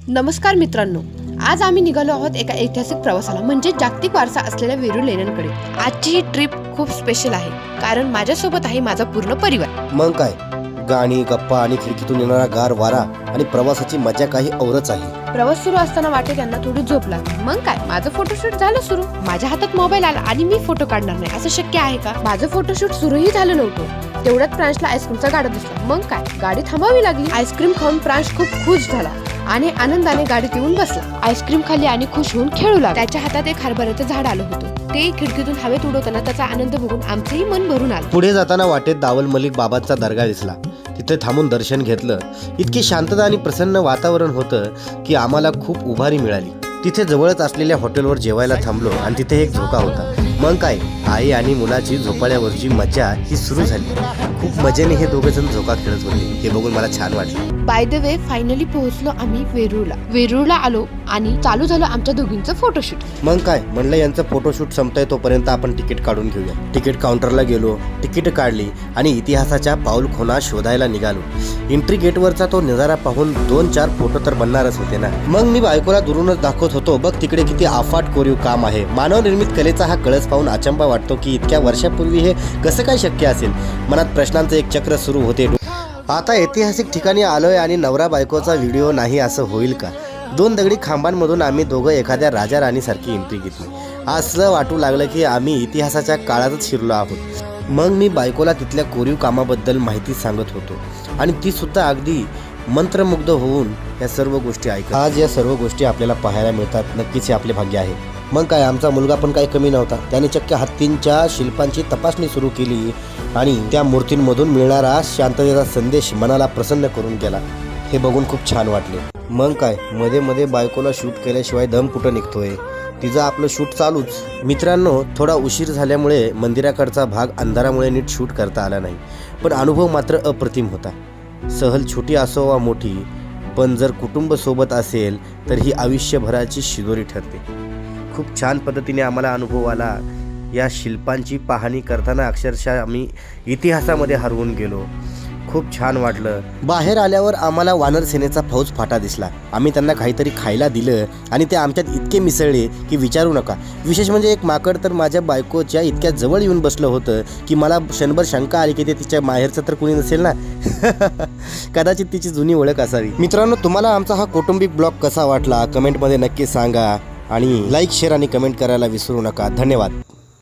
नमस्कार मित्रांनो, आज आम्ही निघालो आहोत एका ऐतिहासिक प्रवासाला म्हणजे जागतिक वारसा असलेल्या वेरूळ लेण्यांकडे। आजची ही ट्रिप खूप स्पेशल आहे कारण माझ्यासोबत आहे माझा पूर्ण परिवार। मग काय, गाणी गप्पा आणि खिडकीतून येणारा गार वारा आणि प्रवासाची मजा काही औरच आहे। प्रवास सुरू असताना वाटेत त्यांना थोडी झोप लागली। मग काय, माझं फोटोशूट झालं सुरू। माझ्या हातात मोबाईल आला आणि मी फोटो काढणार नाही असं शक्य आहे का? माझं फोटोशूट सुरूही झालं नव्हतं, तेवढ्यात प्रांशला आईस्क्रीमचा गाडा दिसला। मग काय, गाडी थांबवावी लागली। आईस्क्रीम खाऊन प्रांश खूप खुश झाला आणि आनंदाने गाडीत येऊन बसला। आईस्क्रीम खाल्ली आणि खुश होऊन खेळू लागला। त्याच्या हातात एक हरभऱ्याचं झाड आलं होतं, ते खिडकीतून हवेत उडवताना त्याचा आनंद बघून आमचंही मन भरून आलं। पुढे जाताना वाटेत दावल मलिक बाबाचा दर्गा दिसला, तिथे थांबून दर्शन घेतलं। इतकी शांतता आणि प्रसन्न वातावरण होतं की आम्हाला खूप उभारी मिळाली। तिथे जवळच असलेल्या हॉटेलवर जेवायला थांबलो आणि तिथे एक झोका होता। मग काय, आई आणि मुलाची झोपाळ्यावरची मजा ही सुरू झाली। खूप मजेने हे दोघे जण झोका खेळत होते, हे बघून मला छान वाटलं। बाय द वे, फायनली पोहोचलो आम्ही वेरूळला आलो आणि चालू झालं आमच्या दोघींचं फोटोशूट। मग काय, म्हणलं यांचं फोटोशूट संपतंय तोपर्यंत आपण तिकीट काढून घेऊया। तिकीट काउंटरला गेलो, तिकीट काढली आणि इतिहासाच्या पाऊलखुणा शोधायला निघालो। एंट्री गेटवरचा तो नजारा पाहून 2-4 फोटो तर बनणारच होते ना। मग मी बायकोला दुरूनच दाखवत होतो, बघ तिकडे किती अफाट कोरीव काम आहे। मानवनिर्मित कलेचा हा कळस पाहून अचंबा वाटतो की इतक्या वर्षापूर्वी हे कसं काय शक्य असेल। मनात प्रश्नांचं एक चक्र सुरू होते। आता ऐतिहासिक ठिकाणी आलोय आणि नवरा बायकोचा व्हिडिओ नाही असं होईल का? 2 दगडी खांबांमधून आम्ही दोघं एखाद्या राजा राणीसारखी एंट्री घेतली। असं वाटू लागलं की आम्ही इतिहासाच्या काळातच शिरलो आहोत। मग मी बायकोला तिथल्या कोरीव कामाबद्दल माहिती सांगत होतो आणि ती सुद्धा अगदी मंत्रमुग्ध होऊन या सर्व गोष्टी ऐकत। आज या सर्व गोष्टी आपल्याला पाहायला मिळतात, नक्कीच हे आपले भाग्य आहे। मग काय, आमचा मुलगा पण काही कमी नव्हता। त्याने चक्क हत्तींच्या शिल्पांची तपासणी सुरू केली आणि त्या मूर्तींमधून मिळणारा शांततेचा संदेश मनाला प्रसन्न करून गेला। हे बघून खूप छान वाटले। मग काय, मध्ये मध्ये बायकोला शूट केल्याशिवाय दम कुठं निघतोय, तिचं आपलं शूट चालूच। मित्रांनो, थोडा उशीर झाल्यामुळे मंदिराकडचा भाग अंधारामुळे नीट शूट करता आला नाही, पण अनुभव मात्र अप्रतिम होता। सहल छोटी असो वा मोठी, पण जर कुटुंब सोबत असेल तर ही आयुष्यभराची शिदोरी ठरते। खूप छान पद्धतीने आम्हाला अनुभव आला। या शिल्पांची पाहणी करताना अक्षरशः आम्ही इतिहासामध्ये हरवून गेलो। खूप छान वाटलं। बाहेर आल्यावर आम्हाला वानर सेनेचा फौज फाटा दिसला। आम्ही त्यांना काहीतरी खायला दिलं आणि ते आमच्यात इतके मिसळले की विचारू नका। विशेष म्हणजे एक माकड तर माझ्या बायकोच्या इतक्या जवळ येऊन बसलं होतं की मला क्षणभर शंका आली की ते तिच्या माहेरचं तर कुणी नसेल ना। कदाचित तिची जुनी ओळख असावी। मित्रांनो, तुम्हाला आमचा हा कौटुंबिक ब्लॉग कसा वाटला कमेंटमध्ये नक्की सांगा आणि लाईक, शेअर आणि कमेंट करायला विसरू नका। धन्यवाद।